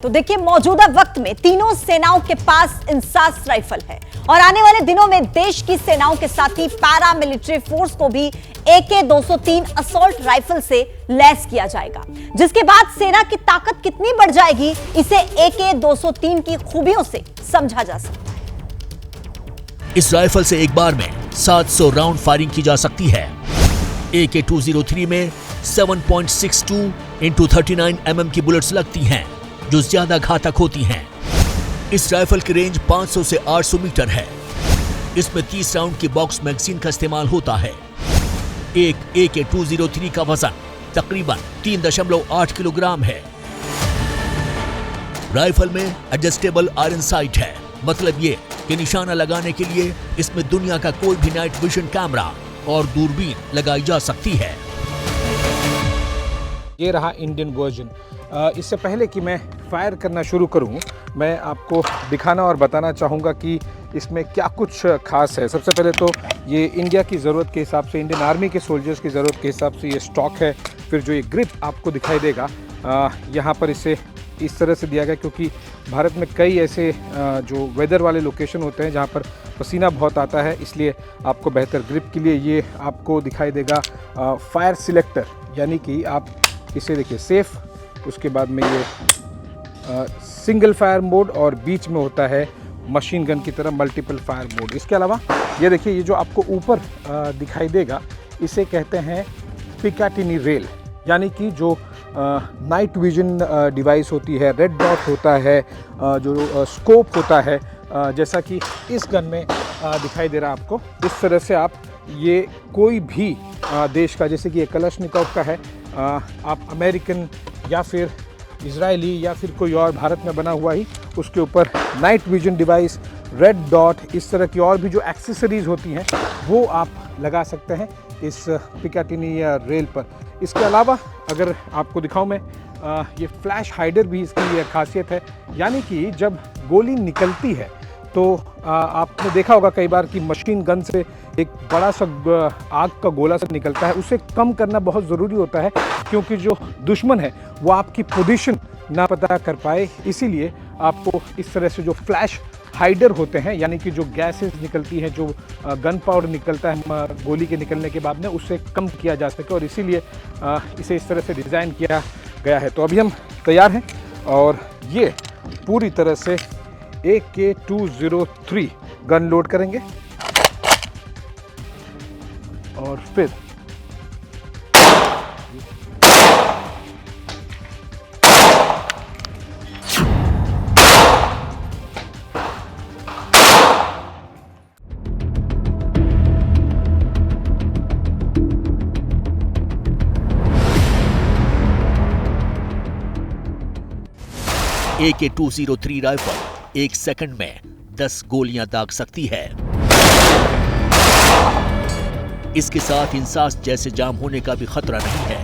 तो देखिए, मौजूदा वक्त में तीनों सेनाओं के पास इंसास राइफल है और आने वाले दिनों में देश की सेनाओं के साथ ही पैरा मिलिट्री फोर्स को भी AK-203 असॉल्ट राइफल से लैस किया जाएगा, जिसके बाद सेना की ताकत कितनी बढ़ जाएगी, इसे AK-203 की खूबियों से समझा जा सकता है। इस राइफल से एक बार में 700 राउंड फायरिंग की जा सकती है। AK-203 में 7.62 × 39 mm की बुलेट्स लगती हैं, जो ज्यादा घातक होती हैं। इस राइफल की रेंज 500 से 800 मीटर है। इसमें 30 राउंड की बॉक्स मैगजीन का इस्तेमाल होता है। एक AK-203 का वजन तकरीबन 3.8 किलोग्राम है। राइफल में एडजस्टेबल आयरन साइट है, मतलब ये कि निशाना लगाने के लिए इसमें दुनिया का कोई भी नाइट विजन कैमरा और दूरबीन लगाई जा सकती है। ये रहा इंडियन वर्जन। इससे पहले कि मैं फायर करना शुरू करूं, मैं आपको दिखाना और बताना चाहूँगा कि इसमें क्या कुछ खास है। सबसे पहले तो ये इंडिया की ज़रूरत के हिसाब से, इंडियन आर्मी के सोल्जर्स की ज़रूरत के हिसाब से ये स्टॉक है। फिर जो ये ग्रिप आपको दिखाई देगा, यहाँ पर इसे इस तरह से दिया गया क्योंकि भारत में कई ऐसे जो वेदर वाले लोकेशन होते हैं जहाँ पर पसीना बहुत आता है, इसलिए आपको बेहतर ग्रिप के लिए ये आपको दिखाई देगा फायर सिलेक्टर, यानी कि आप इसे देखिए सेफ़, उसके बाद में ये सिंगल फायर मोड और बीच में होता है मशीन गन की तरह मल्टीपल फायर मोड। इसके अलावा ये देखिए, ये जो आपको ऊपर दिखाई देगा, इसे कहते हैं पिकाटिनी रेल, यानी कि जो नाइट विजन डिवाइस होती है, रेड डॉट होता है, जो स्कोप होता है, जैसा कि इस गन में दिखाई दे रहा है आपको। इस तरह से आप ये कोई भी देश का, जैसे कि ये कलशनिकोव का है, आप अमेरिकन या फिर इजरायली या फिर कोई और भारत में बना हुआ ही, उसके ऊपर night vision device, red dot, इस तरह की और भी जो एक्सेसरीज होती हैं वो आप लगा सकते हैं इस पिकाटिनी या रेल पर। इसके अलावा अगर आपको दिखाऊं मैं, ये फ्लैश हाइडर भी इसकी खासियत है, यानी कि जब गोली निकलती है तो आपने देखा होगा कई बार कि मशीन गन से एक बड़ा सा आग का गोला सा निकलता है, उसे कम करना बहुत ज़रूरी होता है क्योंकि जो दुश्मन है वो आपकी पोजीशन ना पता कर पाए। इसीलिए आपको इस तरह से जो फ्लैश हाइडर होते हैं, यानी कि जो गैसेस निकलती हैं, जो गन पाउडर निकलता है गोली के निकलने के बाद में, उससे कम किया जा सके, और इसीलिए इसे इस तरह से डिज़ाइन किया गया है। तो अभी हम तैयार हैं और ये पूरी तरह से AK-203 गन लोड करेंगे और फिर AK-203 राइफल 1 सेकंड में 10 गोलियां दाग सकती है। इसके साथ इंसास जैसे जाम होने का भी खतरा नहीं है।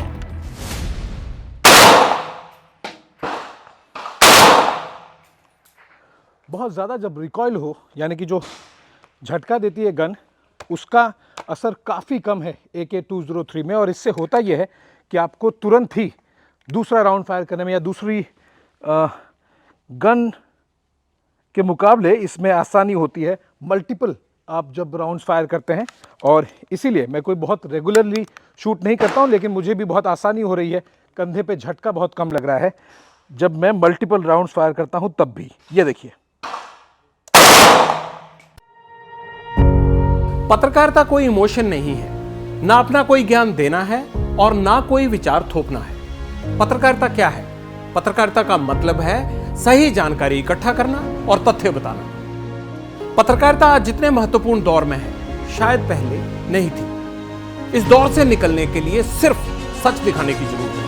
बहुत ज़्यादा जब रिकॉइल हो, यानी कि जो झटका देती है गन, उसका असर काफ़ी कम है AK-203 में, और इससे होता यह है कि आपको तुरंत ही दूसरा राउंड फायर करने में या दूसरी गन के मुकाबले इसमें आसानी होती है। मल्टीपल आप जब राउंड्स फायर करते हैं, और इसीलिए मैं कोई बहुत रेगुलरली शूट नहीं करता हूं, लेकिन मुझे भी बहुत आसानी हो रही है। कंधे पे झटका बहुत कम लग रहा है जब मैं मल्टीपल राउंड्स फायर करता हूं, तब भी। ये देखिए, पत्रकारिता कोई इमोशन नहीं है, ना अपना कोई ज्ञान देना है और ना कोई विचार थोपना है। पत्रकारिता क्या है? पत्रकारिता का मतलब है सही जानकारी इकट्ठा करना और तथ्य बताना। पत्रकारिता आज जितने महत्वपूर्ण दौर में है, शायद पहले नहीं थी। इस दौर से निकलने के लिए सिर्फ सच दिखाने की जरूरत है,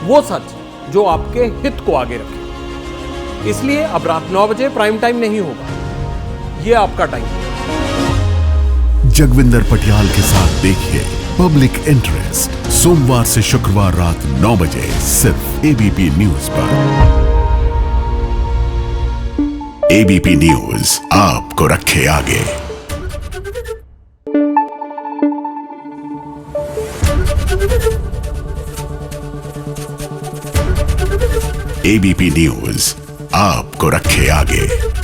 वो सच जो आपके हित को आगे रखे। इसलिए अब रात 9 बजे प्राइम टाइम नहीं होगा, ये आपका टाइम है। जगविंदर पटियाल के साथ देखिए पब्लिक इंटरेस्ट, सोमवार से शुक्रवार रात 9 बजे सिर्फ ABP न्यूज पर। ABP न्यूज आपको रखे आगे। ABP न्यूज आपको रखे आगे।